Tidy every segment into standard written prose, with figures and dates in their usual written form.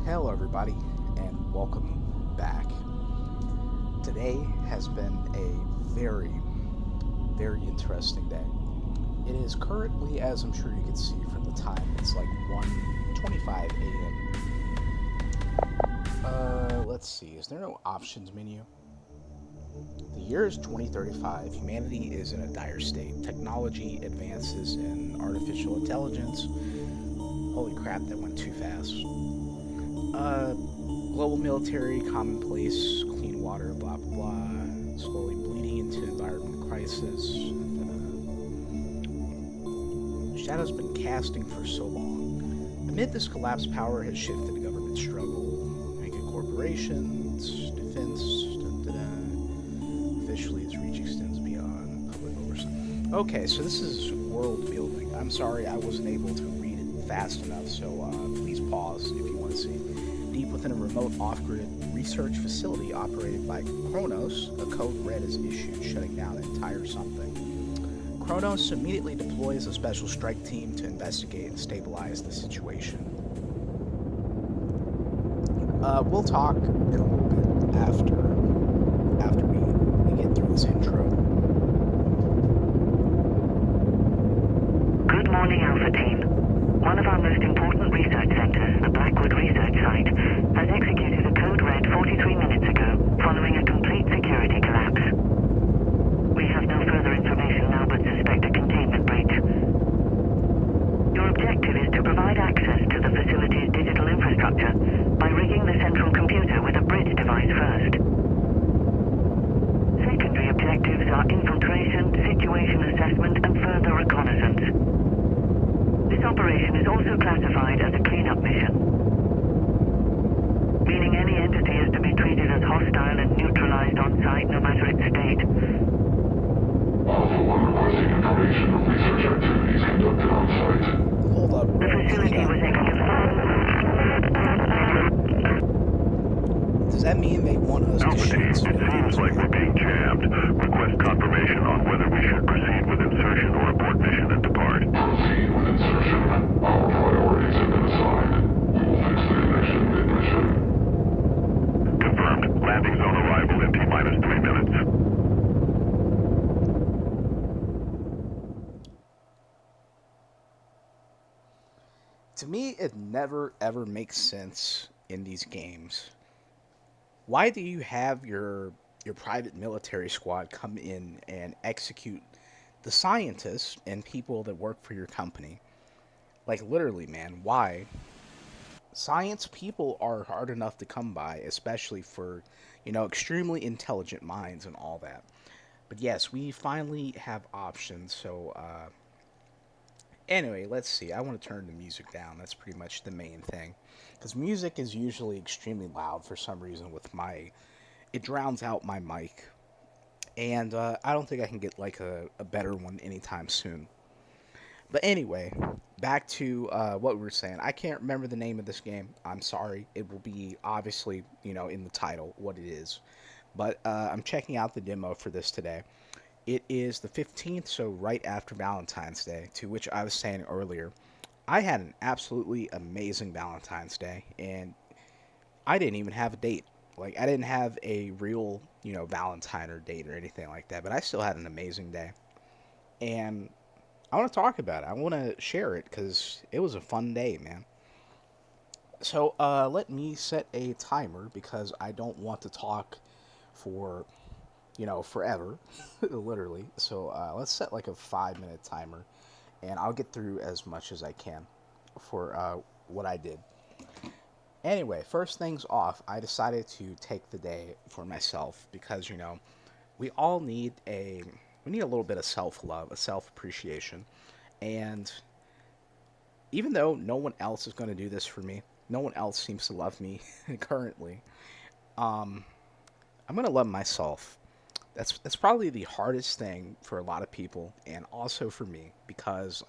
Hello, everybody, and welcome back. Today has been a very interesting day. It is currently, as I'm sure you can see from the time, it's like 1:25 a.m. Let's see. Is there no options menu? The year is 2035. Humanity is in a dire state. Technology advances in artificial intelligence. Holy crap, that went too fast. Global military, commonplace, clean water, blah blah blah, slowly bleeding into environment crisis. Shadow's been casting for so long. Amid this collapse, power has shifted to government struggle, mega corporations, defense, officially its reach extends beyond public oversight. Okay, so this is world building. I'm sorry I wasn't able to read it fast enough, so please pause if you want to see. Deep within a remote off-grid research facility operated by Kronos, a code red is issued, shutting down an entire something. Kronos immediately deploys a special strike team to investigate and stabilize the situation. We'll talk in a little bit after we get through this intro. Good morning, Alpha Team. One of our most important research centers, the Blackwood Research Site, has executed a code red 43 minutes ago, following a complete security collapse. We have no further information now but suspect a containment breach. Your objective is to provide access to the facility's digital infrastructure by rigging the central computer with a bridge device first. Secondary objectives are infiltration, situation assessment, and further reconnaissance. This operation is also classified as a cleanup mission, meaning any entity is to be treated as hostile and neutralized on site no matter its state. Alpha 1 requesting information of research activities conducted on site. Hold up. The facility was Does that mean they want us to Alpha Team, shoot it seems like we're being jammed. Request confirmation on whether we should proceed with insertion or abort mission and depart. Proceed with insertion. Our priorities have been assigned. We will fix the connection mid-mission. Confirmed. Landing zone arrival in T-minus 3 minutes. To me, it never ever makes sense in these games. Why do you have your private military squad come in and execute the scientists and people that work for your company? Like literally, man, why? Science people are hard enough to come by, especially for, extremely intelligent minds and all that. But yes, we finally have options. So anyway, let's see. I want to turn the music down. That's pretty much the main thing. Because music is usually extremely loud for some reason with my. It drowns out my mic. And I don't think I can get like a better one anytime soon. But anyway, back to what we were saying. I can't remember the name of this game. I'm sorry. It will be obviously, in the title what it is. But I'm checking out the demo for this today. It is the 15th, so right after Valentine's Day, to which I was saying earlier. I had an absolutely amazing Valentine's Day, and I didn't even have a date. Like, I didn't have a real, Valentine or date or anything like that, but I still had an amazing day. And I want to talk about it. I want to share it because it was a fun day, man. So, let me set a timer because I don't want to talk for forever, literally. So let's set like a 5 minute timer, and I'll get through as much as I can for what I did. Anyway, first things off, I decided to take the day for myself because we all need a little bit of self love, a self appreciation, and even though no one else is going to do this for me, no one else seems to love me currently. Um, I'm going to love myself. That's probably the hardest thing for a lot of people, and also for me, because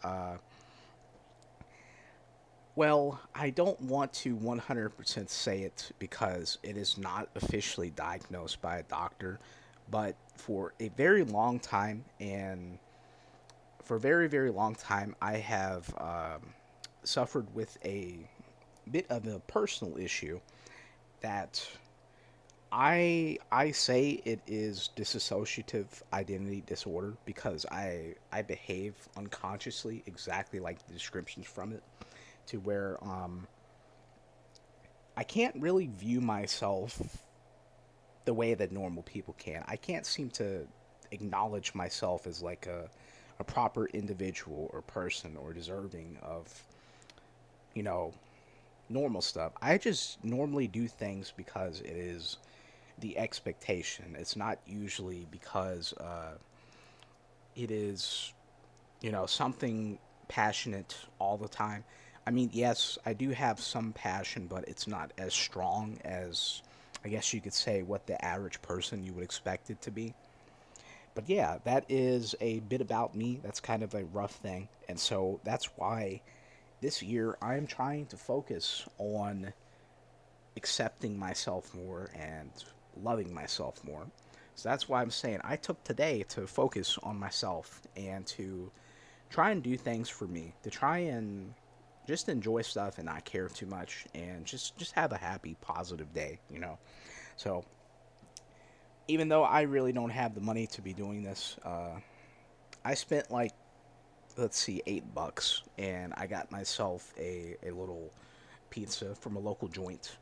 well, I don't want to 100% say it because it is not officially diagnosed by a doctor, but for a very long time, and for a very, very long time, I have suffered with a bit of a personal issue that I say it is dissociative identity disorder because I behave unconsciously exactly like the descriptions from it, to where I can't really view myself the way that normal people can. I can't seem to acknowledge myself as like a proper individual or person or deserving of, you know, normal stuff. I just normally do things because it is the expectation. It's not usually because it is, something passionate all the time. I mean, yes, I do have some passion, but it's not as strong as, I guess you could say, what the average person you would expect it to be. But yeah, that is a bit about me. That's kind of a rough thing. And so that's why this year I'm trying to focus on accepting myself more and loving myself more. So that's why I'm saying I took today to focus on myself and to try and do things for me, to try and just enjoy stuff and not care too much and just have a happy positive day. So even though I really don't have the money to be doing this, I spent like, let's see, $8 and I got myself a little pizza from a local joint.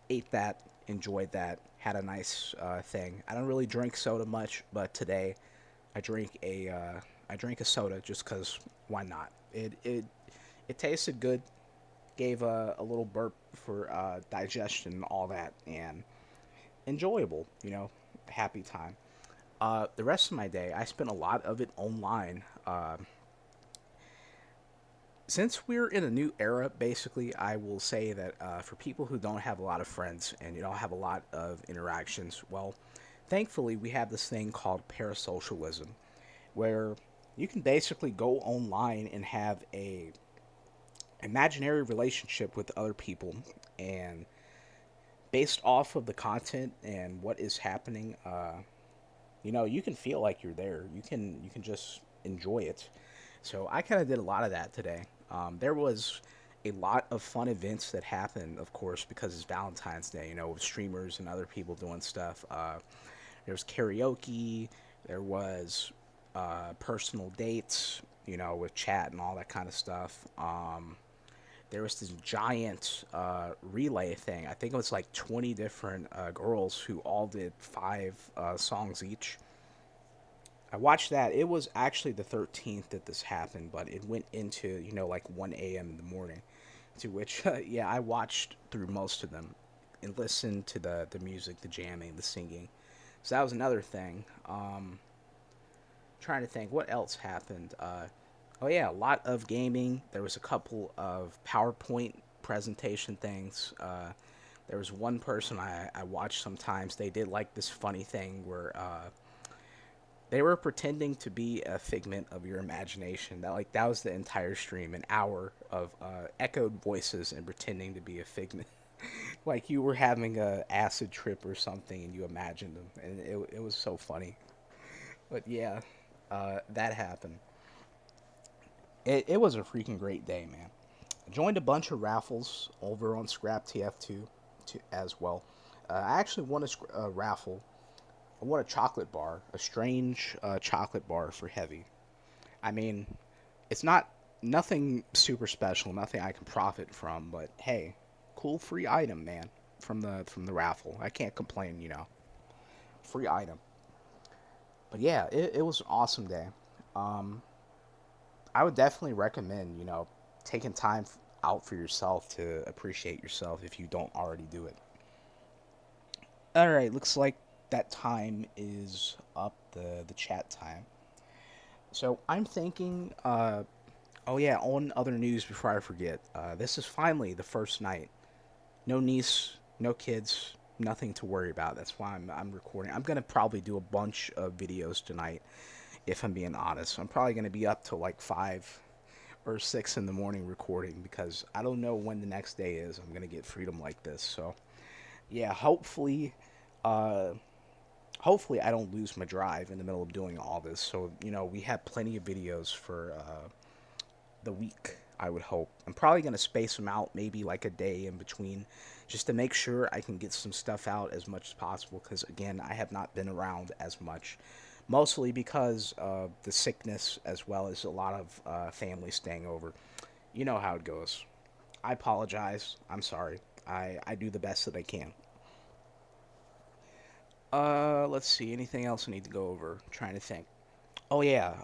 Ate that, enjoyed that, had a nice thing. I don't really drink soda much, but today I drink a soda just cause why not? It tasted good. Gave a little burp for digestion and all that, and enjoyable. Happy time. The rest of my day, I spent a lot of it online. Since we're in a new era, basically, I will say that for people who don't have a lot of friends and you don't have a lot of interactions, well, thankfully, we have this thing called parasocialism, where you can basically go online and have a imaginary relationship with other people, and based off of the content and what is happening, you can feel like you're there. You can just enjoy it. So I kind of did a lot of that today. There was a lot of fun events that happened, of course, because it's Valentine's Day. With streamers and other people doing stuff. There was karaoke. There was personal dates. With chat and all that kind of stuff. There was this giant relay thing. I think it was like 20 different girls who all did five songs each. I watched that. It was actually the 13th that this happened, but it went into, like 1 a.m. in the morning. To which, yeah, I watched through most of them and listened to the music, the jamming, the singing. So that was another thing. Trying to think what else happened. Oh yeah, a lot of gaming. There was a couple of PowerPoint presentation things. There was one person I watched sometimes. They did like this funny thing where they were pretending to be a figment of your imagination. That was the entire stream, an hour of echoed voices and pretending to be a figment. Like you were having a acid trip or something and you imagined them, and it was so funny. But yeah, that happened. It was a freaking great day, man. I joined a bunch of raffles over on Scrap TF2 as well. I actually won a raffle. I won a chocolate bar, a strange chocolate bar for heavy. I mean, it's not nothing super special, nothing I can profit from, but hey, cool free item, man, from the raffle. I can't complain. Free item. But yeah, it was an awesome day. Um, I would definitely recommend, taking time out for yourself to appreciate yourself if you don't already do it. All right, looks like that time is up, the chat time. So I'm thinking, oh yeah, on other news before I forget, this is finally the first night. No niece, no kids, nothing to worry about. That's why I'm recording. I'm gonna probably do a bunch of videos tonight, if I'm being honest. I'm probably gonna be up till like 5 or 6 in the morning recording because I don't know when the next day is. I'm gonna get freedom like this. So yeah, uh, hopefully I don't lose my drive in the middle of doing all this. So we have plenty of videos for the week. I would hope. I'm probably going to space them out maybe like a day in between just to make sure I can get some stuff out as much as possible because, again, I have not been around as much. Mostly because of the sickness as well as a lot of family staying over. You know how it goes. I apologize. I'm sorry. I do the best that I can. Let's see. Anything else I need to go over? I'm trying to think. Oh, yeah.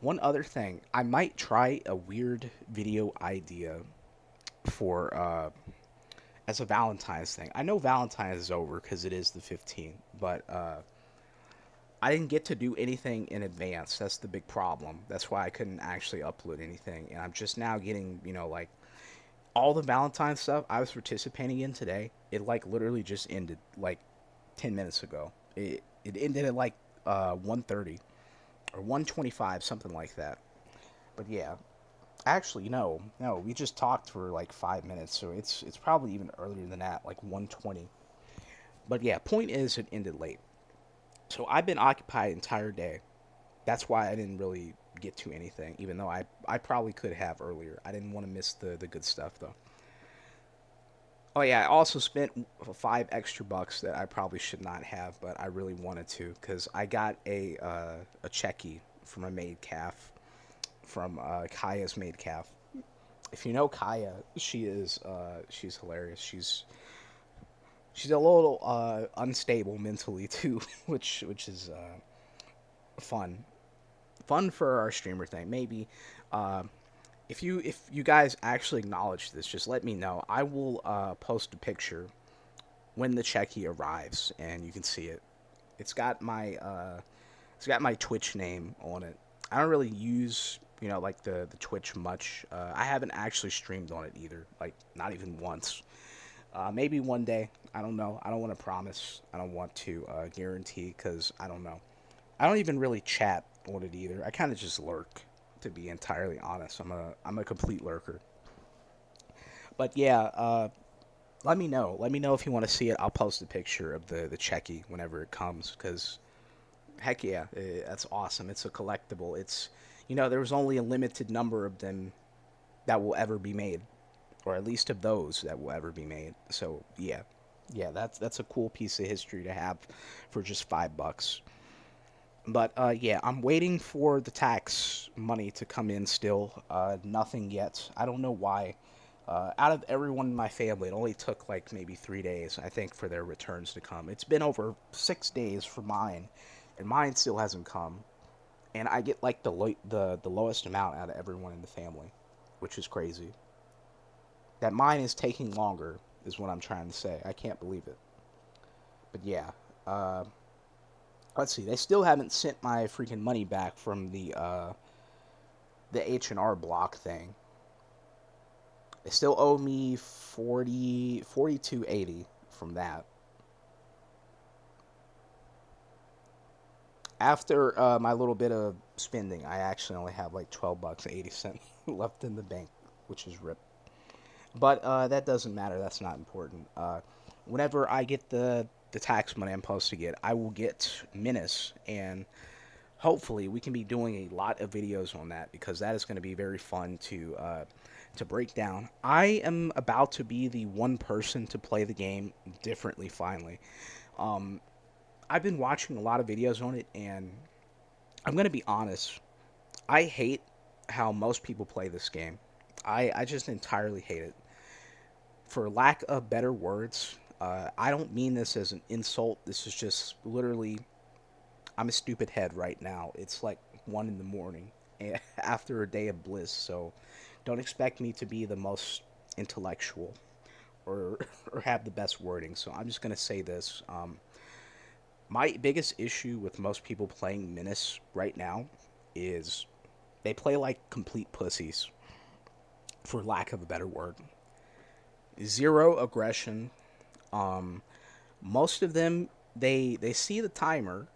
One other thing. I might try a weird video idea for as a Valentine's thing. I know Valentine's is over because it is the 15th, but I didn't get to do anything in advance. That's the big problem. That's why I couldn't actually upload anything, and I'm just now getting, like all the Valentine stuff I was participating in today. It like literally just ended like 10 minutes ago. It ended at like 1:30 or 1:25, something like that. But yeah, actually, no, we just talked for like 5 minutes, so it's probably even earlier than that, like 1:20. But yeah, point is, it ended late. So I've been occupied the entire day. That's why I didn't really get to anything, even though I probably could have earlier. I didn't want to miss the good stuff though. Oh yeah, I also spent $5 extra that I probably should not have, but I really wanted to because I got a checky from a maid calf from Kaya's maid calf. If you know Kaya, she's hilarious. She's a little unstable mentally too, which is fun. Fun for our streamer thing. Maybe uh, if you guys actually acknowledge this, just let me know. I will post a picture when the checky arrives, and you can see it. It's got my Twitch name on it. I don't really use like the Twitch much. I haven't actually streamed on it either, like not even once. Maybe one day. I don't know. I don't want to promise. I don't want to guarantee because I don't know. I don't even really chat on it either. I kind of just lurk, to be entirely honest. I'm a complete lurker. But yeah, let me know. Let me know if you want to see it. I'll post a picture of the checky whenever it comes because heck yeah, that's awesome. It's a collectible. It's there was only a limited number of them that will ever be made, or at least of those that will ever be made. So yeah, yeah, that's a cool piece of history to have for just $5. But yeah, I'm waiting for the tax money to come in still. Nothing yet. I don't know why. Out of everyone in my family, it only took like maybe 3 days, I think, for their returns to come. It's been over 6 days for mine, and mine still hasn't come. And I get like the lowest amount out of everyone in the family, which is crazy. That mine is taking longer, is what I'm trying to say. I can't believe it. But yeah, let's see. They still haven't sent my freaking money back from the H&R Block thing. They still owe me 42.80 from that. After my little bit of spending, I actually only have like $12.80 left in the bank, which is rip. But that doesn't matter. That's not important. Whenever I get the tax money I'm supposed to get, I will get Menace, and hopefully we can be doing a lot of videos on that because that is going to be very fun to break down. I am about to be the one person to play the game differently finally. Um, I've been watching a lot of videos on it, and I'm going to be honest. I hate how most people play this game. I just entirely hate it. For lack of better words, I don't mean this as an insult. This is just literally, I'm a stupid head right now. It's like 1 in the morning after a day of bliss, so don't expect me to be the most intellectual or, or have the best wording. So I'm just going to say this. My biggest issue with most people playing Menace right now is they play like complete pussies, for lack of a better word. Zero aggression. Um, Most of them, they see the timer,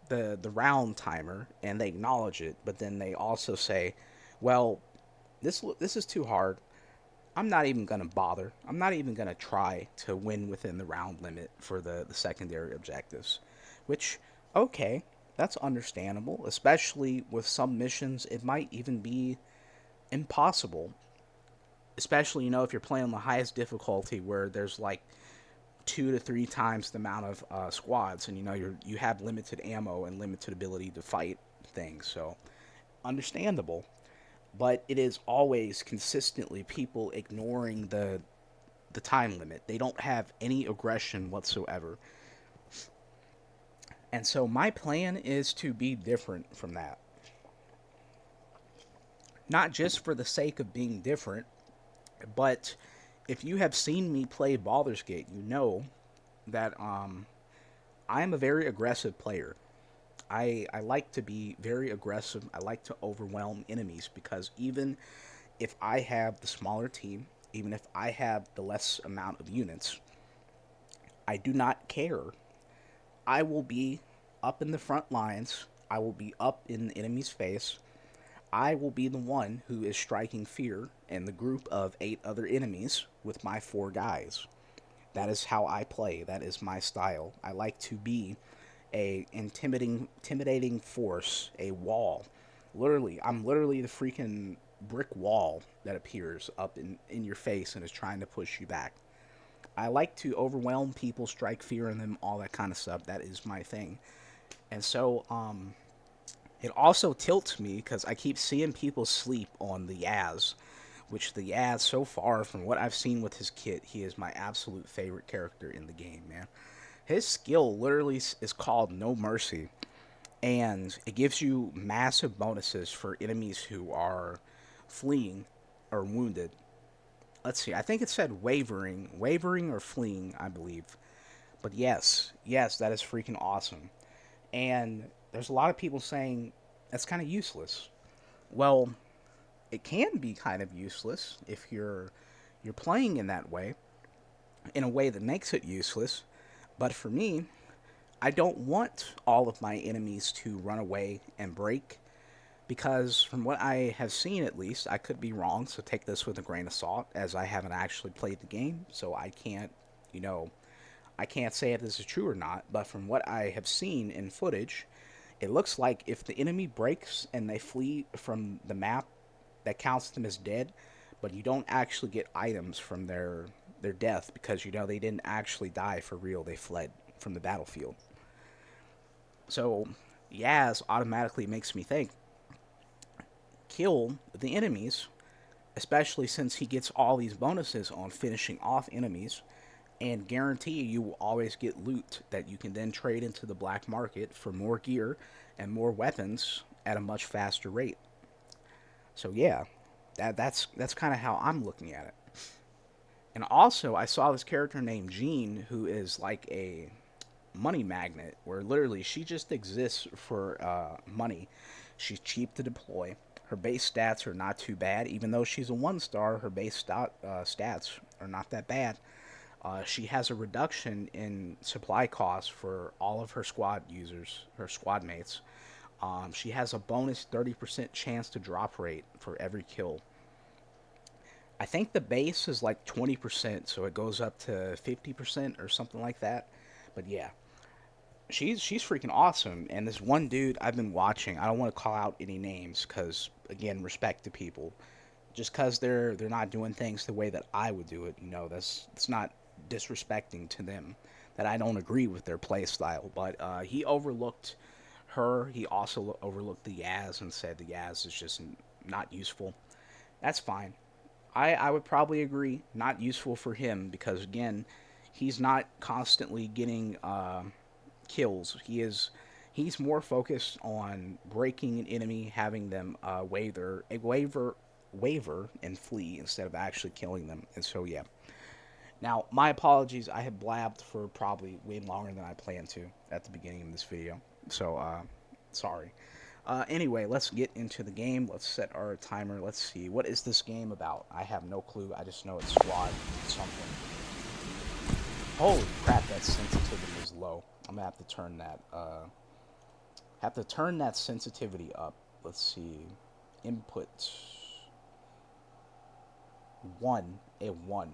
the round timer, and they acknowledge it, but then they also say, "Well, this is too hard. I'm not even gonna bother. I'm not even gonna try to win within the round limit for the secondary objectives," which, okay, that's understandable. Especially with some missions, it might even be impossible, especially, if you're playing on the highest difficulty where there's like 2 to 3 times the amount of squads, and you have limited ammo and limited ability to fight things. So understandable, but it is always consistently people ignoring the time limit. They don't have any aggression whatsoever. And so my plan is to be different from that. Not just for the sake of being different, but if you have seen me play Baldur's Gate, you know that I am a very aggressive player. I like to be very aggressive. I like to overwhelm enemies because even if I have the smaller team, even if I have the less amount of units, I do not care. I will be up in the front lines. I will be up in the enemy's face. I will be the one who is striking fear in the group of 8 other enemies with my 4 guys. That is how I play. That is my style. I like to be a intimidating force, a wall. Literally, I'm literally the freaking brick wall that appears up in your face and is trying to push you back. I like to overwhelm people, strike fear in them, all that kind of stuff. That is my thing. And so, it also tilts me because I keep seeing people sleep on the Yaz, which the Yaz, so far, from what I've seen with his kit, he is my absolute favorite character in the game, man. His skill literally is called No Mercy, and it gives you massive bonuses for enemies who are fleeing or wounded. Let's see, I think it said wavering or fleeing, I believe. But yes, that is freaking awesome. And there's a lot of people saying that's kind of useless. Well, it can be kind of useless if you're playing in that way, in a way that makes it useless. But for me, I don't want all of my enemies to run away and break, because from what I have seen, at least, I could be wrong, so take this with a grain of salt, as I haven't actually played the game, so I can't, I can't say if this is true or not, but from what I have seen in footage, it looks like if the enemy breaks and they flee from the map, that counts them as dead, but you don't actually get items from their death because, they didn't actually die for real. They fled from the battlefield. So, Yaz automatically makes me think, kill the enemies, especially since he gets all these bonuses on finishing off enemies, and guarantee you will always get loot that you can then trade into the black market for more gear and more weapons at a much faster rate. So yeah, that's kind of how I'm looking at it. And also, I saw this character named Jean, who is like a money magnet, where literally she just exists for money. She's cheap to deploy. Her base stats are not too bad. Even though she's a 1-star, her base stats are not that bad. She has a reduction in supply costs for all of her squad users, her squad mates. She has a bonus 30% chance to drop rate for every kill. I think the base is like 20%, so it goes up to 50% or something like that. But yeah, she's freaking awesome. And this one dude I've been watching, I don't want to call out any names because, again, respect to people. Just because they're not doing things the way that I would do it, it's not disrespecting to them that I don't agree with their play style. But he overlooked her. He also overlooked the Yaz and said the Yaz is just not useful. That's fine. I would probably agree, not useful for him because, again, he's not constantly getting kills. He's more focused on breaking an enemy, having them waver and flee instead of actually killing them. And so yeah. Now, my apologies. I have blabbed for probably way longer than I planned to at the beginning of this video. So sorry. Anyway, let's get into the game. Let's set our timer. Let's see. What is this game about? I have no clue. I just know it's squad something. Holy crap, that sensitivity is low. I'm gonna have to turn that sensitivity up. Let's see. Input 1. A 1.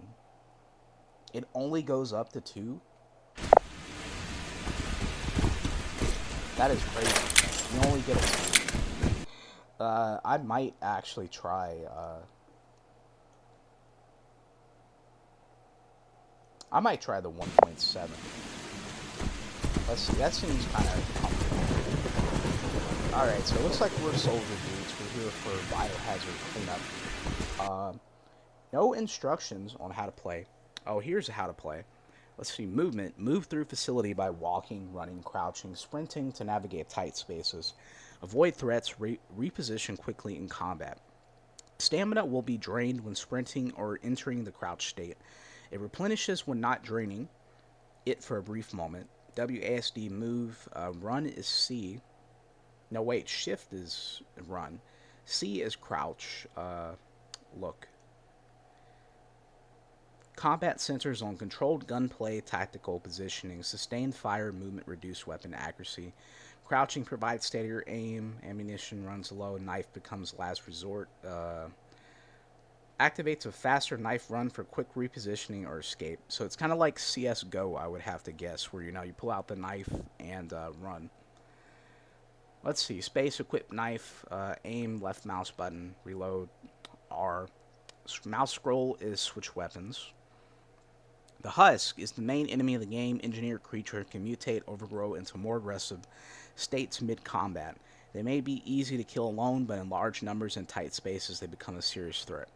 It only goes up to 2. That is crazy. You only get a 2. I might actually try. I might try the 1.7. Let's see. That seems kind of comfortable. All right. So it looks like we're soldier dudes. We're here for biohazard cleanup. No instructions on how to play. Oh, here's how to play. Let's see. Movement. Move through facility by walking, running, crouching, sprinting to navigate tight spaces. Avoid threats. Reposition quickly in combat. Stamina will be drained when sprinting or entering the crouch state. It replenishes when not draining it for a brief moment. WASD move. Run is C. No, wait. Shift is run. C is crouch. Look. Combat centers on controlled gunplay, tactical positioning, sustained fire, movement, reduced weapon accuracy. Crouching provides steadier aim. Ammunition runs low. Knife becomes last resort. Activates a faster knife run for quick repositioning or escape. So it's kind of like CS:GO, I would have to guess, where you pull out the knife and run. Let's see. Space, equip knife, aim, left mouse button, reload, R. Mouse scroll is switch weapons. The Husk is the main enemy of the game. Engineered creature can mutate, overgrow into more aggressive states mid-combat. They may be easy to kill alone, but in large numbers and tight spaces, they become a serious threat.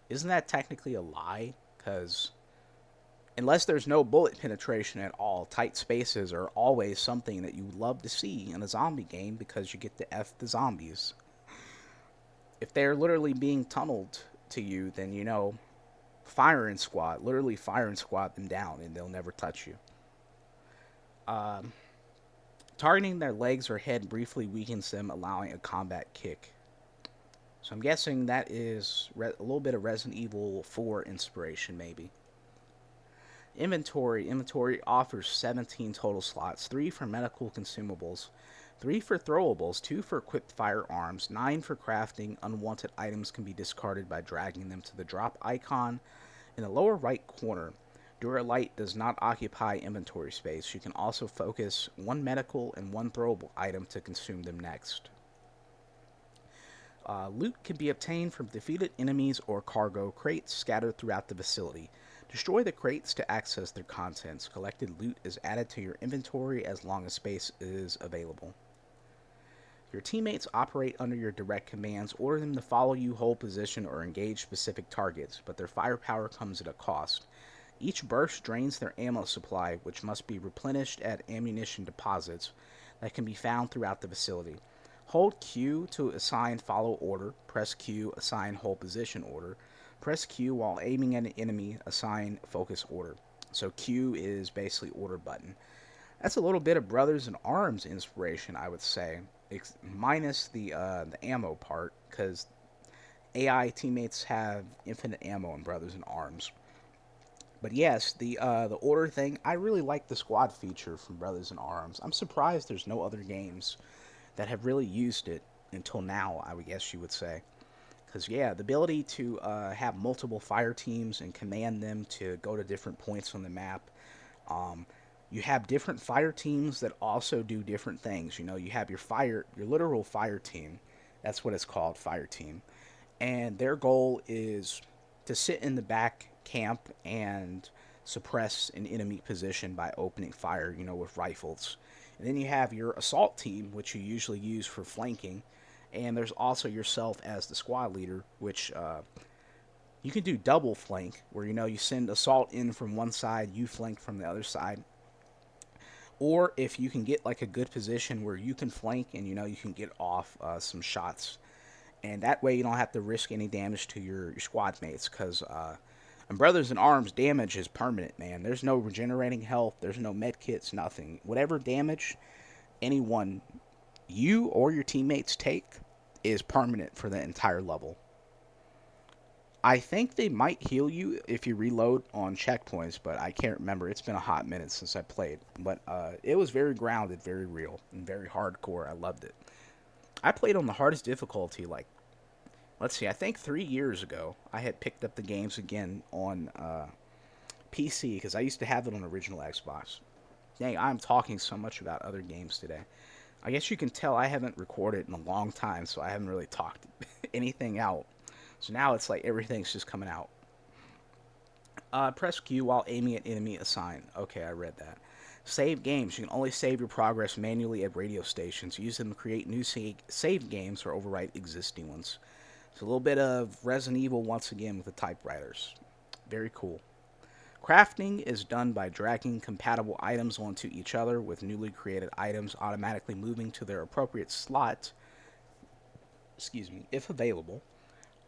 Isn't that technically a lie? Because unless there's no bullet penetration at all, tight spaces are always something that you would love to see in a zombie game because you get to F the zombies. If they're literally being tunneled to you, then literally fire and squat them down and they'll never touch you. Targeting their legs or head briefly weakens them, allowing a combat kick. So I'm guessing that is a little bit of Resident Evil 4 inspiration, maybe. Inventory. Inventory offers 17 total slots, 3 for medical consumables, 3 for throwables, 2 for equipped firearms, 9 for crafting. Unwanted items can be discarded by dragging them to the drop icon in the lower right corner. Duralight does not occupy inventory space. You can also focus 1 medical and 1 throwable item to consume them next. Loot can be obtained from defeated enemies or cargo crates scattered throughout the facility. Destroy the crates to access their contents. Collected loot is added to your inventory as long as space is available. Your teammates operate under your direct commands. Order them to follow you, hold position, or engage specific targets, but their firepower comes at a cost. Each burst drains their ammo supply, which must be replenished at ammunition deposits that can be found throughout the facility. Hold Q to assign follow order. Press Q, assign hold position order. Press Q while aiming at an enemy, assign focus order. So Q is basically order button. That's a little bit of Brothers in Arms inspiration, I would say, minus the ammo part, because AI teammates have infinite ammo in Brothers in Arms. But yes, the order thing, I really like the squad feature from Brothers in Arms. I'm surprised there's no other games that have really used it until now, I would guess you would say. Because, yeah, the ability to have multiple fire teams and command them to go to different points on the map. You have different fire teams that also do different things. You have your literal fire team. That's what it's called, fire team. And their goal is to sit in the back camp and suppress an enemy position by opening fire, with rifles. And then you have your assault team, which you usually use for flanking. And there's also yourself as the squad leader, which you can do double flank, where you send assault in from one side, you flank from the other side. Or if you can get like a good position where you can flank and you can get off some shots, and that way you don't have to risk any damage to your squad mates, because in Brothers in Arms, damage is permanent, man. There's no regenerating health, there's no med kits, nothing. Whatever damage anyone, you or your teammates take, is permanent for the entire level. I think they might heal you if you reload on checkpoints, but I can't remember. It's been a hot minute since I played. But it was very grounded, very real, and very hardcore. I loved it. I played on the hardest difficulty, let's see, I think 3 years ago. I had picked up the games again on PC, because I used to have it on original Xbox. Dang, I'm talking so much about other games today. I guess you can tell I haven't recorded in a long time, so I haven't really talked anything out. So now it's like everything's just coming out. Press Q while aiming at enemy assigned. Okay, I read that. Save games. You can only save your progress manually at radio stations. Use them to create new save games or overwrite existing ones. It's a little bit of Resident Evil once again with the typewriters. Very cool. Crafting is done by dragging compatible items onto each other, with newly created items automatically moving to their appropriate slot, if available.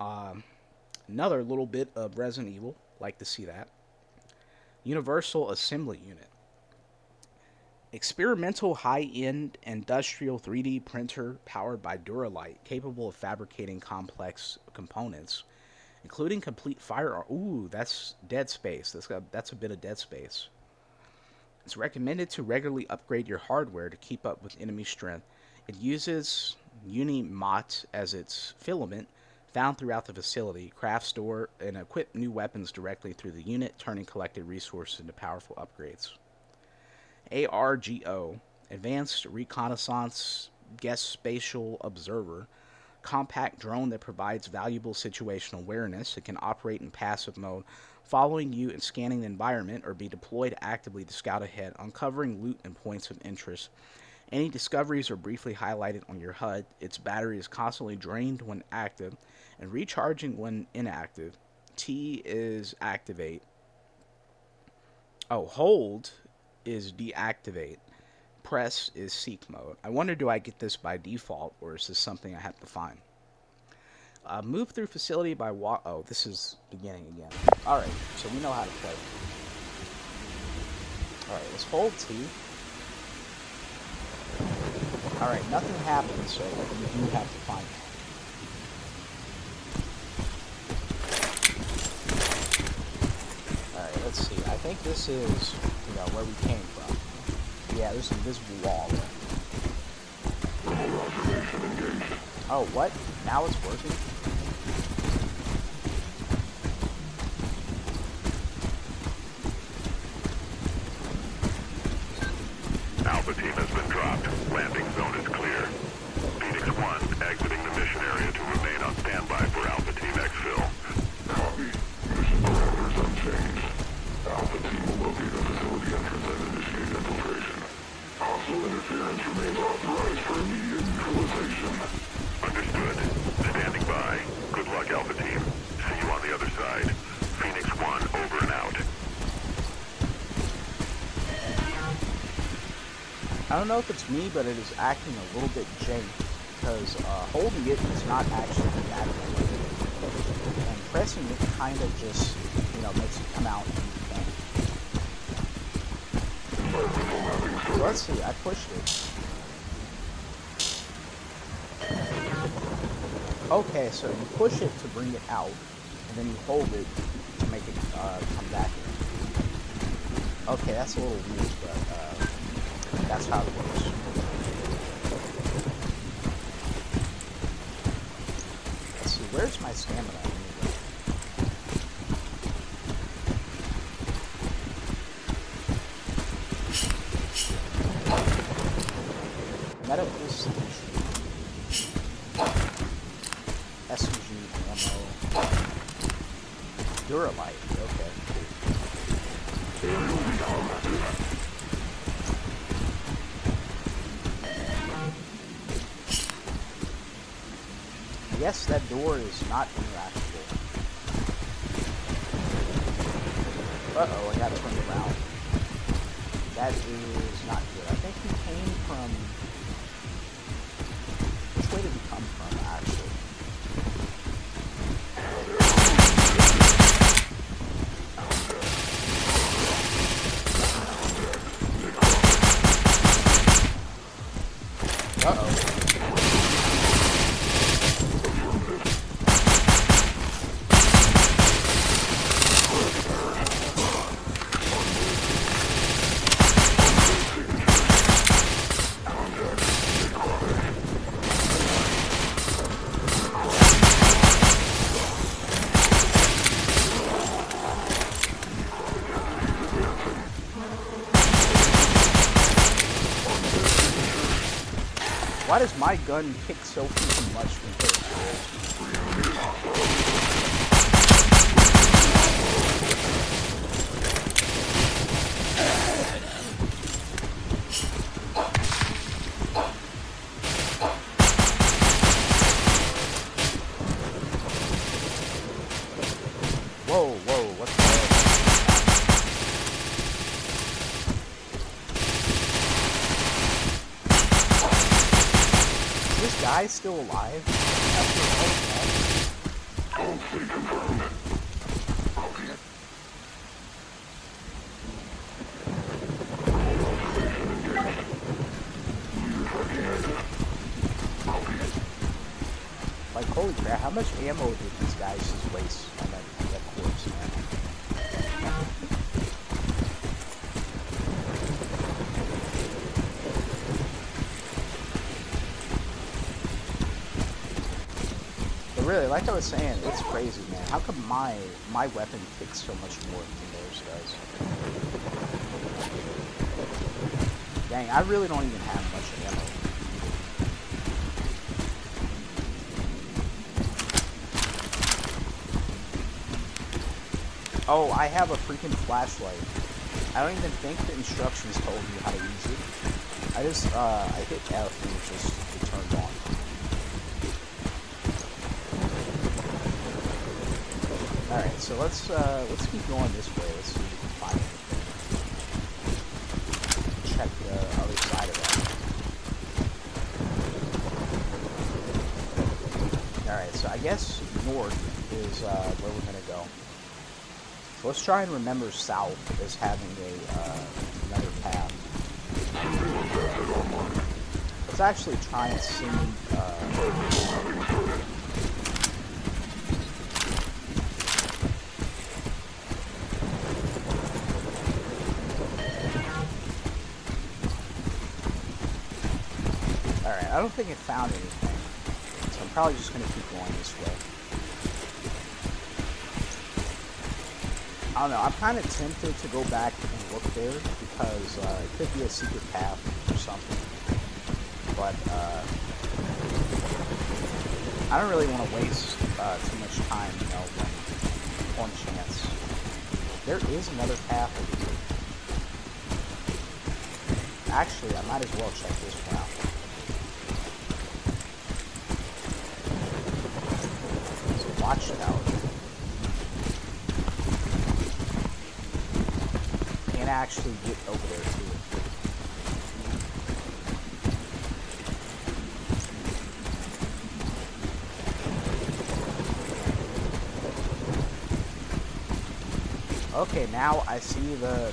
Another little bit of Resident Evil. Like to see that. Universal Assembly Unit. Experimental high-end industrial 3D printer powered by Duralite, capable of fabricating complex components, including complete firearm. Ooh, that's Dead Space. That's a bit of Dead Space. It's recommended to regularly upgrade your hardware to keep up with enemy strength. It uses Unimot as its filament, found throughout the facility, craft, store, and equip new weapons directly through the unit, turning collected resources into powerful upgrades. ARGO, Advanced Reconnaissance Geospatial Observer, compact drone that provides valuable situational awareness. It can operate in passive mode, following you and scanning the environment, or be deployed actively to scout ahead, uncovering loot and points of interest. Any discoveries are briefly highlighted on your HUD. Its battery is constantly drained when active and recharging when inactive. T is activate. Hold is deactivate. Press is seek mode. I wonder, do I get this by default, or is this something I have to find? Move through facility by walk. Oh, this is beginning again. Alright, so we know how to play. Alright, let's hold T. Alright, nothing happens, so you do have to find it. Alright, let's see. I think this is, where we came from. Yeah, there's an invisible wall there. Oh, what? Now it's working? Alpha team has been dropped. Landing zone is clear. Phoenix 1 exiting the mission area to remain on standby for Alpha team exfil. Copy. Mission parameters unchanged. Alpha team will locate the facility entrance and initiate infiltration. Hostile interference remains authorized for immediate neutralization. Understood. Standing by. Good luck, Alpha team. See you on the other side. Phoenix 1 over and out. I don't know if it's me, but it is acting a little bit janky, because holding it is not actually deactivated, and pressing it kind of just, makes it come out and so let's see, I pushed it. Okay, so you push it to bring it out, and then you hold it to make it come back in. Okay, that's a little weird, but that's how it works. Let's see, where's my stamina? Medical solution. SMG ammo. Duralite, okay. Yes, that door is not interactable. Uh-oh, I got turned around. That is not good. I think he came from... Which way did he come from, actually? Uh-oh. Why does my gun kick so freaking much compared to yours? Whoa, what the hell? Is this guy still alive? After all of that? Cold state confirmed. Copy. Observation engaged. Leader tracking active. Copy. Like, holy crap, how much ammo did these guys just waste on that corpse, man? But really, like I was saying, it's crazy, man. How come my weapon kicks so much more than theirs does? Dang, I really don't even have much ammo. Oh, I have a freaking flashlight. I don't even think the instructions told me how to use it. I just, I hit F and it just turned on. Alright, so let's keep going this way. Let's see if we can find anything. Check the other side of that. Alright, so I guess north is, where we're gonna go. So let's try and remember south as having another path. Let's actually try and see. Alright, I don't think it found anything. So I'm probably just going to keep going this way. I don't know, I'm kind of tempted to go back and look there because it could be a secret path or something. But I don't really want to waste too much time, you know, when on chance. There is another path over here. Actually, I might as well check this one out. So watch it out. Actually get over there too. Okay, now I see the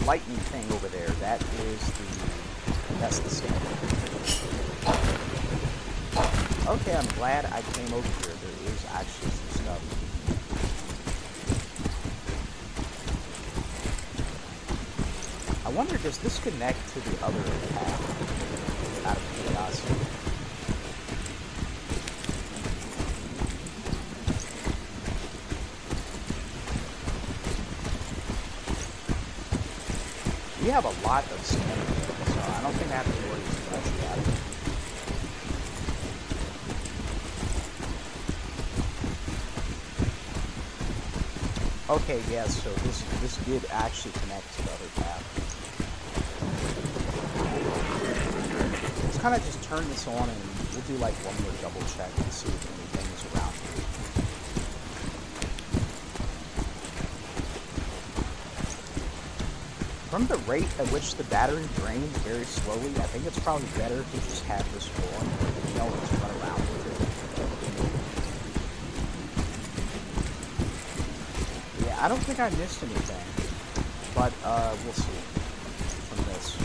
lightning thing over there. That's the scene. Okay, I'm glad I came over here. There is actually some stuff. I wonder, does this connect to the other path? Out of curiosity. We have a lot of stamina, so I don't think I have to worry too much about it. Okay, yeah, so this did actually connect to the other path. Let's kind of just turn this on and we'll do like one more double check and see if anything is around here. From the rate at which the battery drains very slowly, I think it's probably better to just have this on and you know just run around with it. Yeah, I don't think I missed anything, but we'll see from this.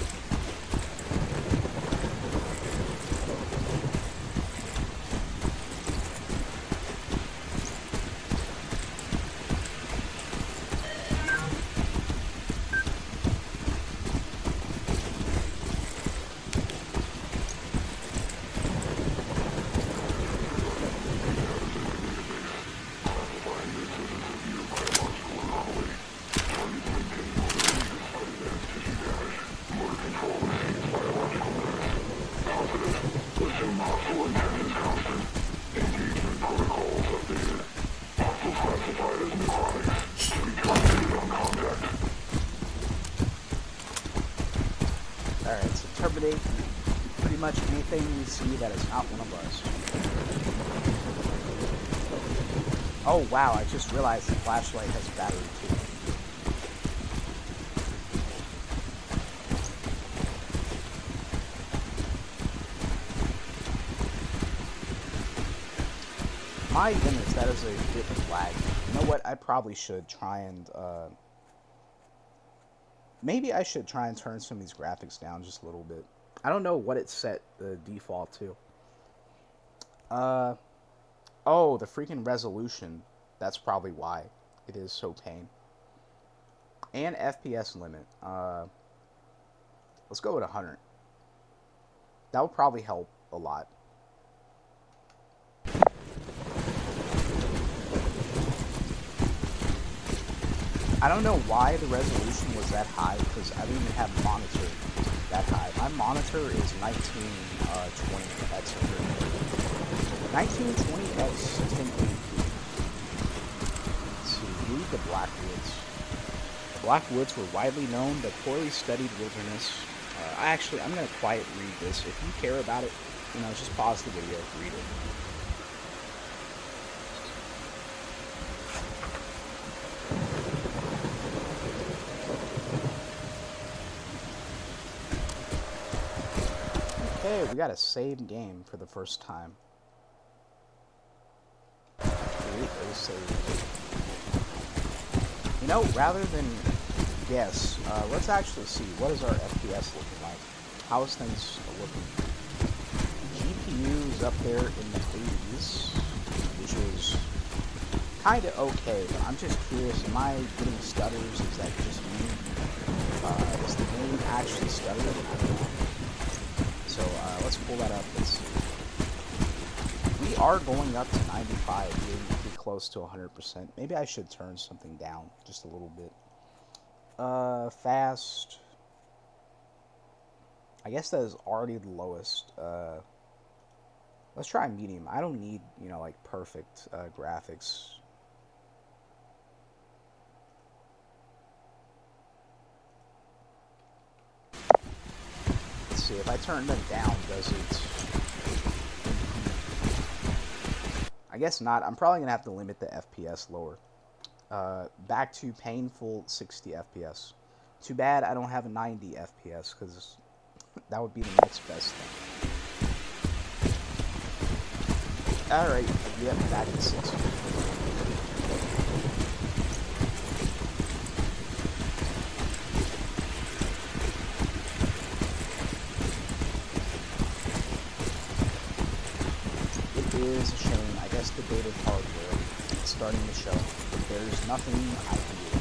eliminate pretty much anything we see that is not one of us. Oh wow, I just realized the flashlight has battery too. My goodness, that is a bit of lag. You know what? I probably should try and, maybe I should try and turn some of these graphics down just a little bit. I don't know what it's set the default to. Oh, the freaking resolution. That's probably why it is so pain. And FPS limit. Let's go with 100. That would probably help a lot. I don't know why the resolution was that high, because I don't even have a monitor that high. My monitor is 1920x. 1920x 1080p. Let's see, read the Blackwoods. The Blackwoods were widely known, but poorly studied wilderness. I'm going to quiet read this. If you care about it, just pause the video, read it. Okay, we got a saved game for the first time. Rather than guess, let's actually see, what is our FPS looking like? How is things looking? GPU is up there in the 80s, which is kind of okay, but I'm just curious, am I getting stutters? Is that just me? Is the game actually stuttering? I don't know. So let's pull that up. Let's see. We are going up to 95. We're pretty close to 100%. Maybe I should turn something down just a little bit. Fast. I guess that is already the lowest. Let's try medium. I don't need, like perfect graphics. See, if I turn them down, does it? I guess not. I'm probably going to have to limit the FPS lower. Back to painful 60 FPS. Too bad I don't have a 90 FPS, because that would be the next best thing. Alright, yep, back to 60. Is a shame. I guess the dated hardware is starting to show. There's nothing I can do.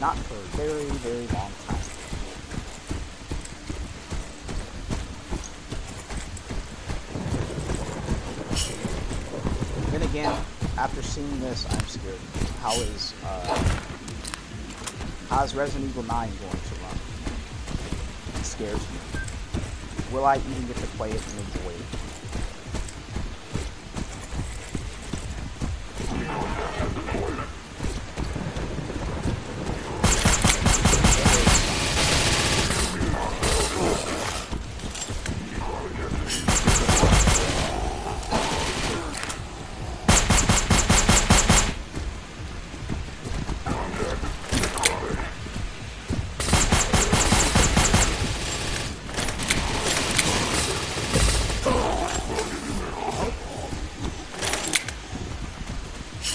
Not for a very, very long time. Then again, after seeing this, I'm scared. How's Resident Evil 9 going to run? It scares me. Will I even get to play it and enjoy it?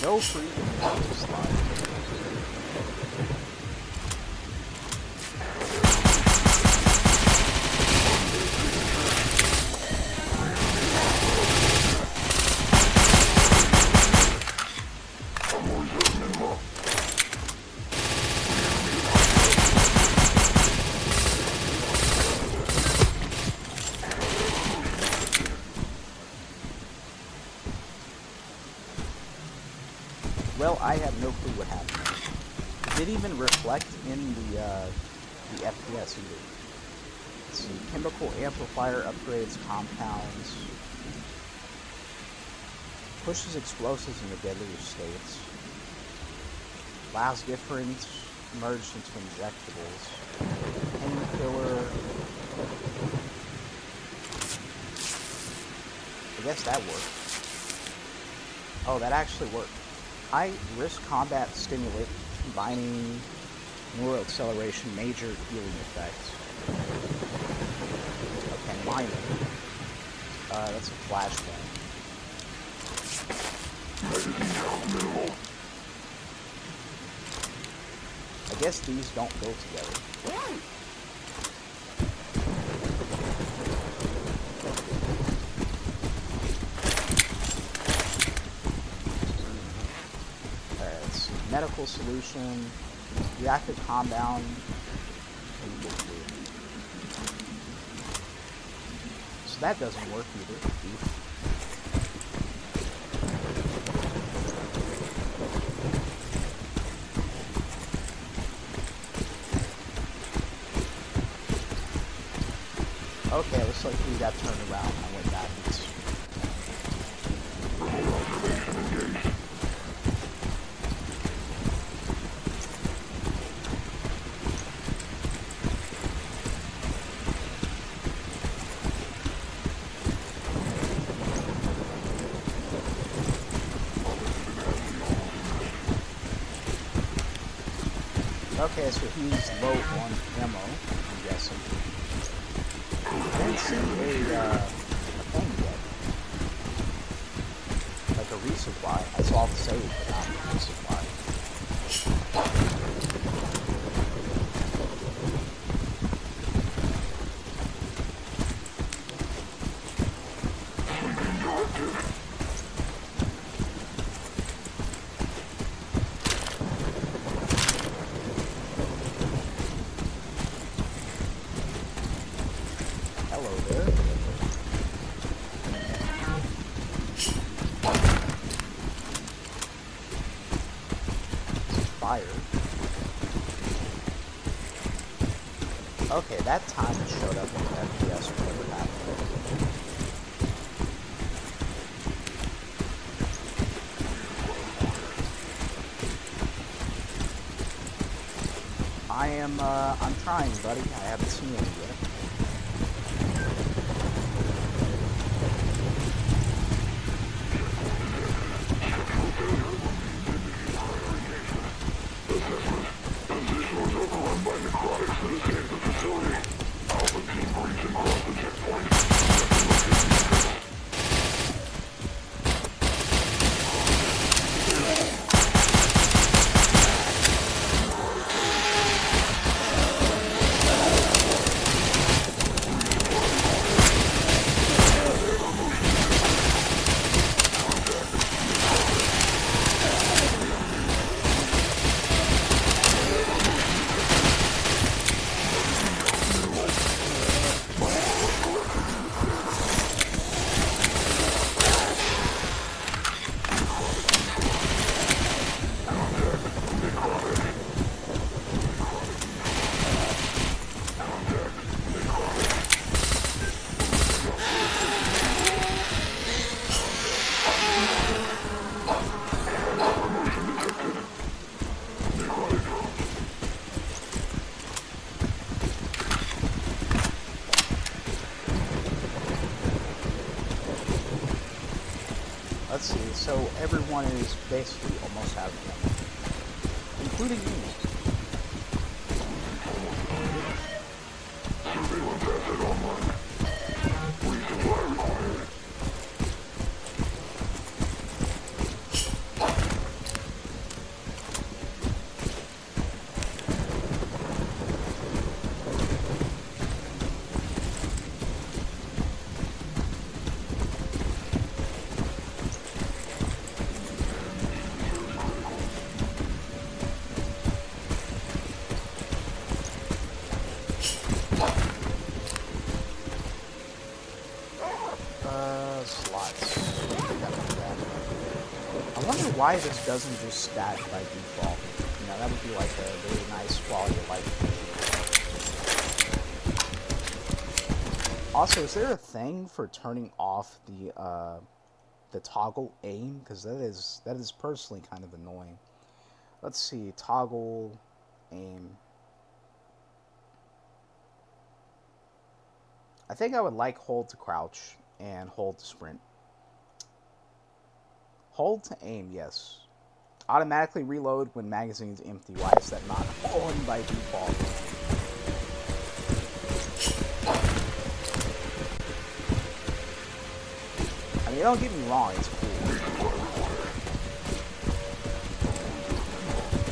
No freedom to slide. Well, I have no clue what happened. It didn't even reflect in the FPS either. Let's see, chemical amplifier upgrades compounds. Pushes explosives into deadlier states. Allows different merged into injectables. Painkiller. I guess that worked. Oh, that actually worked. High risk combat stimulant combining neural acceleration, major healing effects. Okay, minor. That's a flashbang. Magazine count minimal. I guess these don't go together. Alright, let's see. Medical solution, reactive compound, equal to. So that doesn't work either. Oof. Okay, looks like we got turned around. I went backwards. Okay, so he's low on ammo, I'm guessing. I didn't see a thing yet. Like a resupply. I saw the save, but not a resupply. Hello there. Fire. Okay, that time it showed up in the FPS, whatever happened. I'm trying, buddy. I haven't seen any yet. Position was overrun by necrotics that escaped the facility. Alpha team breaching across the checkpoint. Let's see, so everyone is basically almost out of ammo. Including me. Surveillance asset online. Resupply required. Slots. I wonder why this doesn't just stack by default. You know, that would be like a really nice quality of life feature. Also, is there a thing for turning off the toggle aim? Because that is personally kind of annoying. Let's see, toggle aim. I think I would like hold to crouch and hold to sprint. Hold to aim, yes. Automatically reload when magazine's empty. Why is that not on by default? I mean, don't get me wrong, it's cool.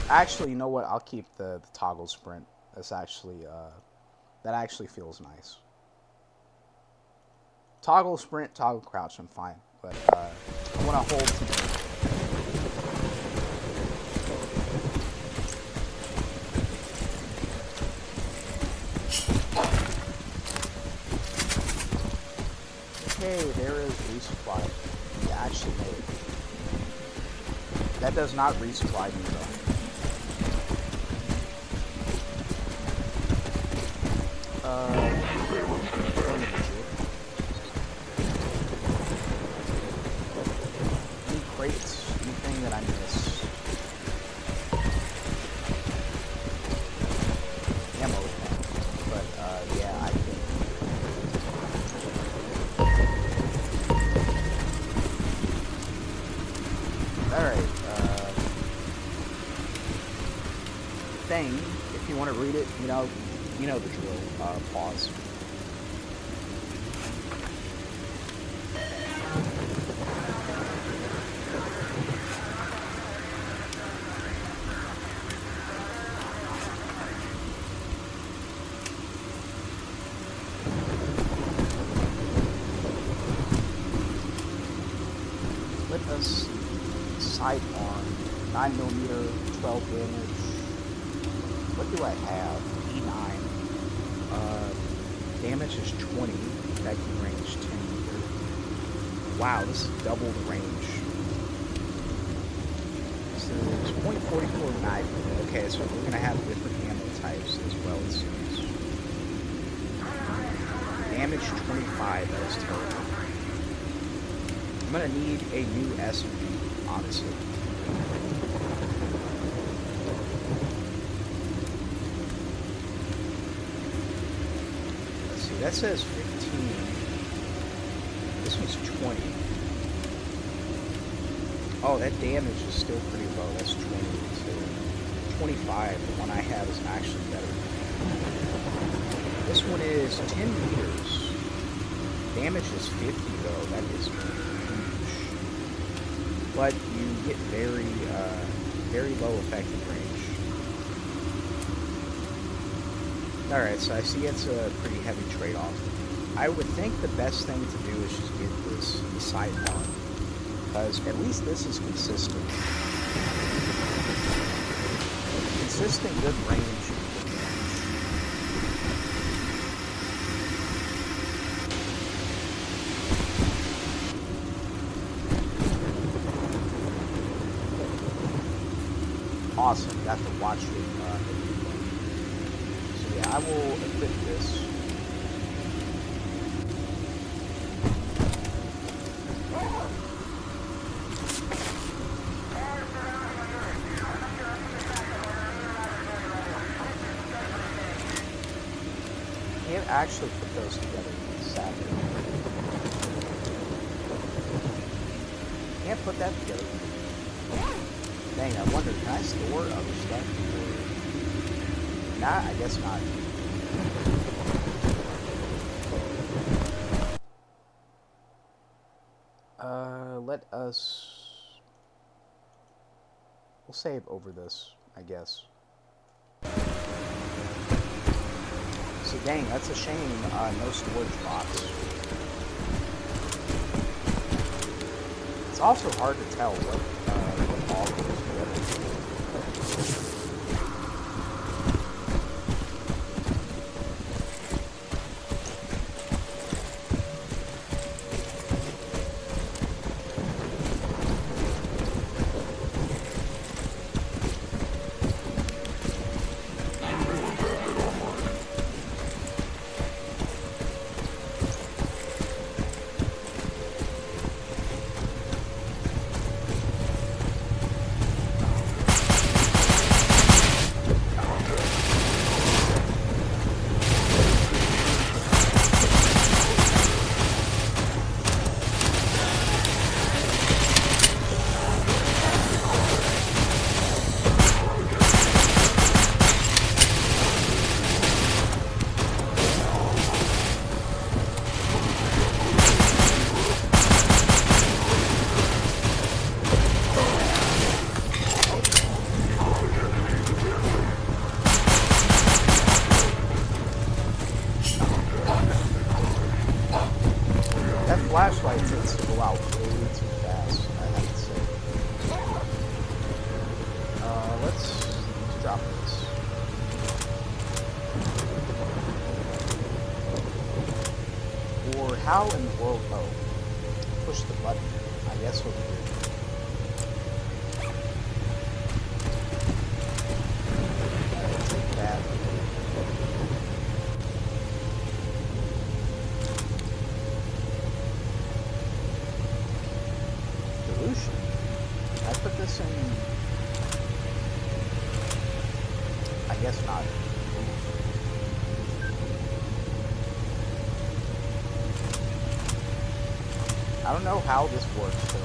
Actually, you know what? I'll keep the toggle sprint. That's actually, that actually feels nice. Toggle sprint, toggle crouch, I'm fine. But, I want to hold to aim. Okay, there is resupply. We actually made it. That does not resupply me though. Any crates? Anything that I missed? Ammo thing. But yeah, I think. Alright, thing, if you want to read it, you know the drill. Pause. Let us see. Sidearm, 9mm, 12 damage. What do I have? E9. Damage is 20. Effective range 10m. Wow, this is double the range. So it's .44 mag. Okay, so we're gonna have different ammo types as well, it seems. Damage 25. That is terrible. I'm gonna need a new SMG, honestly. Let's see, that says 15. This one's 20. Oh, that damage is still pretty low. That's 20. So 25. The one I have is actually better. This one is 10 meters. Damage is 50 though. That is huge. But you get very low effective range. Alright, so I see it's a pretty heavy trade-off. I would think the best thing to do is just get the sidearm. Because at least this is consistent. Consistent good range. Awesome, got to watch it. So yeah, I will equip this. Can't actually put those together, sadly. Can't put that together. Dang, I wonder, can I store other stuff? Nah, I guess not. Let us... We'll save over this, I guess. So dang, that's a shame, no storage box. It's also hard to tell what all goes together. drop this. Or how in the world? Oh, push the button. I guess over here. Take that. Dilution. Can I put this in? I guess not. I don't know how this works, so,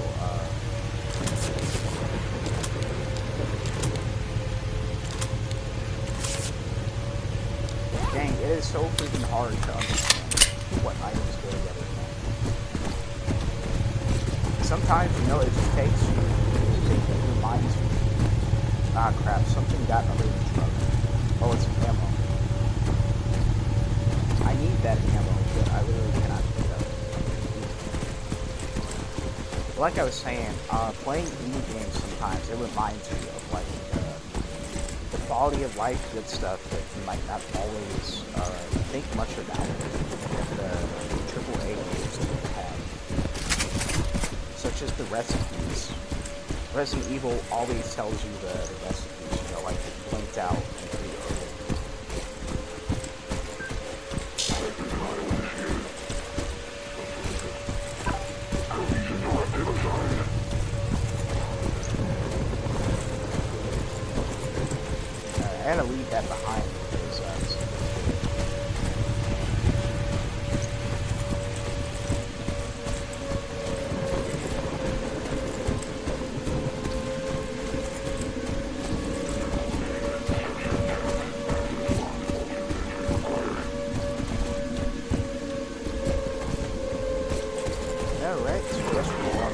dang, it is so freaking hard to understand what items go together. Sometimes, you know, it just takes you, it reminds you. Ah, crap, something got under the truck. Oh, it's ammo. I need that ammo, but I literally cannot pick it up. Like I was saying, playing indie games sometimes, it reminds me of, like, the quality of life, good stuff that you might not always think much about the AAA games that we have. Such as the recipes. Resident Evil always tells you the recipes, you know, like blinked out and pretty early. I had to leave that behind because alright, so that's what we're on.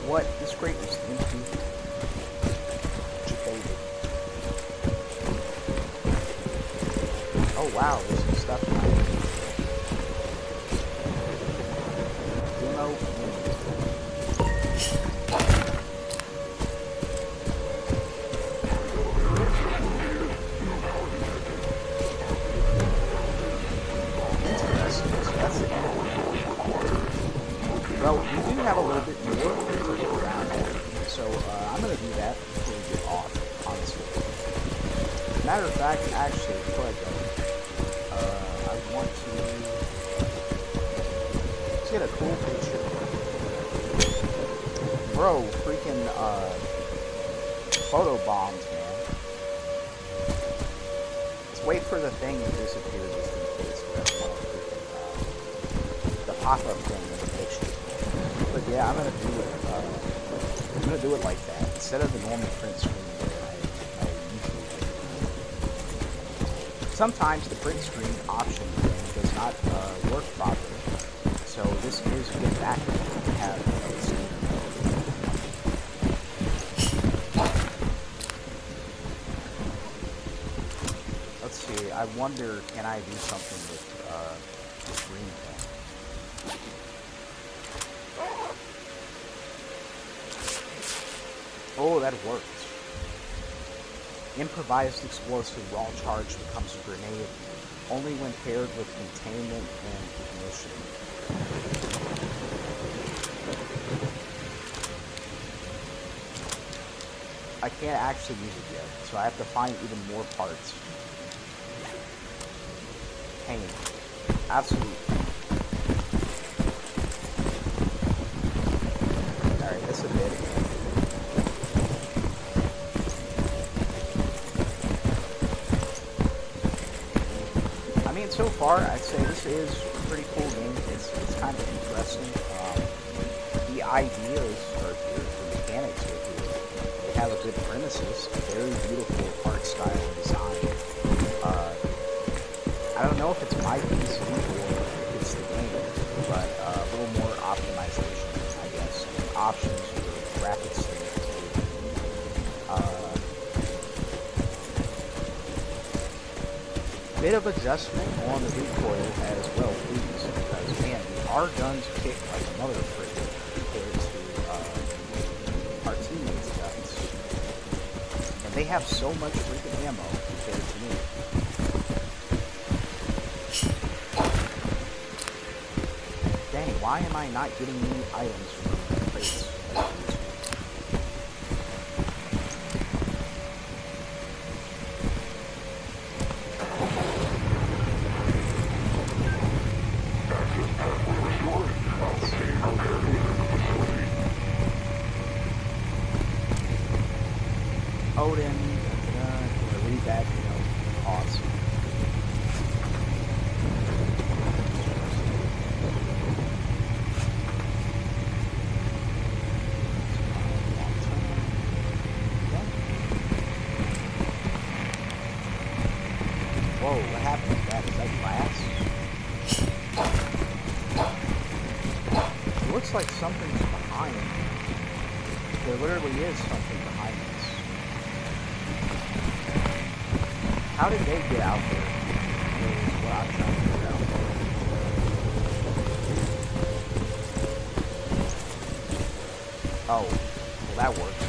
What? This crate is empty. Jebaited. Oh wow, there's some stuff in here. Demo. Interesting. So that's the end. Well, we do have a little bit more to look around at, so I'm going to do that before we get off, honestly. Matter of fact, actually, before I go, I want to let's get a cool picture. Bro, freaking photo bombs, man. Let's wait for the thing to disappear just in case we don't want to freaking the pop-up thing in the picture. But yeah, I'm gonna do it like that instead of the normal print screen that I usually do. Sometimes the print screen option thing does not work properly, so this is a good backup to have a screen. Let's see. I wonder, can I do something with the screen thing? Oh, that worked. Improvised explosive while charged becomes a grenade only when paired with containment and ignition. I can't actually use it yet, so I have to find even more parts. Pain. Absolute pain. Alright, that's a bit. I mean, so far, I'd say this is a pretty cool game. It's kind of interesting. The ideas are here, the mechanics are here. They have a good premises, a very beautiful art style and design. I don't know if it's my PC or if it's the game, but a little more optimization, I guess, and options for graphics things. bit of adjustment on the recoil as well, please, because man, our guns kick like a mother frigate compared to our teammates' guns, and they have so much freaking ammo compared to me. Dang, why am I not getting any items from crates? Odin, read that, pause. Whoa, what happened to that? Is that glass? It looks like something's behind it. There literally is something behind us. How did they get out there? Is what I'm trying to figure out. Oh, well that worked.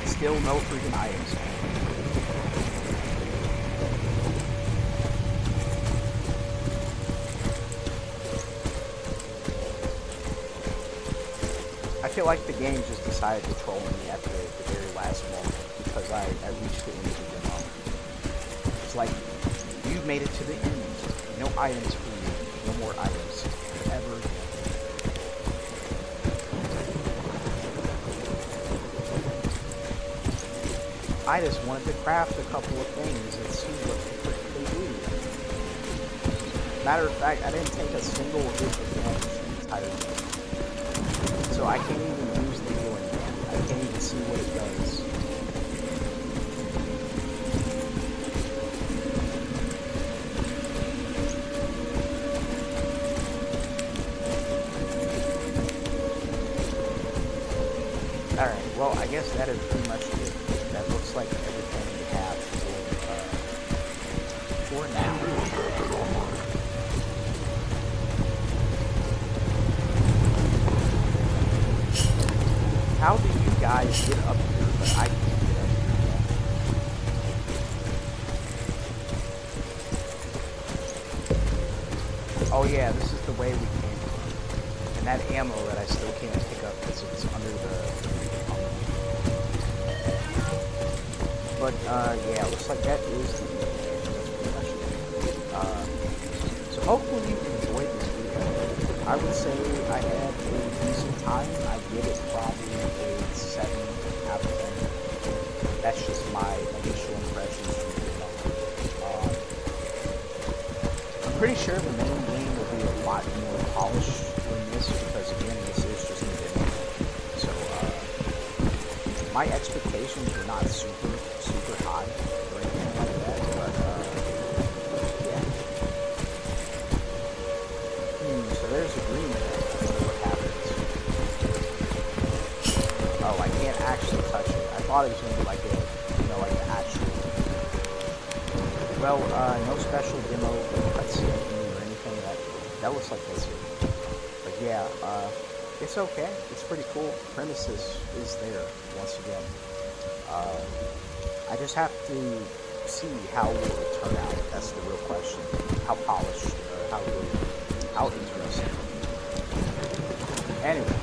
Still no freaking items. I feel like the game just decided to troll me at the very last moment because I reached the end of the demo. It's like, you've made it to the end. No items for you. No more items. Ever again. I just wanted to craft a couple of things and see what they do. Matter of fact, I didn't take a single hit of damage the entire game. So I can't even use the healing gun. I can't even see what it does. Alright, well, I guess that is pretty much it. That looks like everything we have for now. How do you guys get up here, but I can't get up here? Oh yeah, this is the way we came from. And that ammo that I still can't pick up because it's under the pump. But yeah, looks like that is the that's pretty much it. So hopefully you enjoyed this video. I would say I had a decent time. I give it probably a 7 out of 10. That's just my initial impressions from the demo. I'm pretty sure the main game will be a lot more polished than this because again, this is just a demo. So my expectations were not super high or anything like that, but yeah. So there's a green thing. I wonder what happens. Oh, I can't actually touch it. I thought it was going to be like a, like an actual. Well, no special demo cutscene or anything. That looks like that's it. But yeah, it's okay. It's pretty cool. The premise is there once again. I just have to see how it will turn out. That's the real question. How polished, how good, how interesting. Anyway,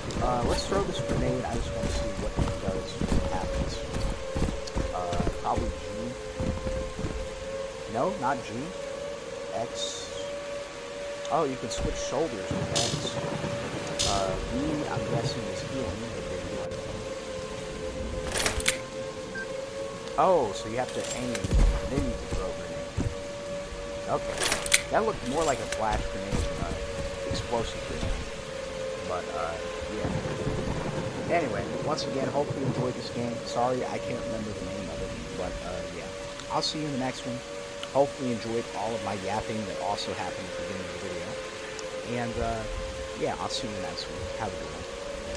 let's throw this grenade. I just want to see what it does, what happens. Probably G. No, not G. X. Oh, you can switch shoulders with X. V, I'm guessing is healing, but didn't do anything. Oh, so you have to aim, and then you can throw a grenade. Okay. That looked more like a flash grenade than an explosive grenade. But, yeah. Anyway, once again, hopefully you enjoyed this game. Sorry, I can't remember the name of it. But, yeah. I'll see you in the next one. Hopefully you enjoyed all of my yapping that also happened at the beginning of the video. And, yeah, I'll see you in the next one. Have a good one.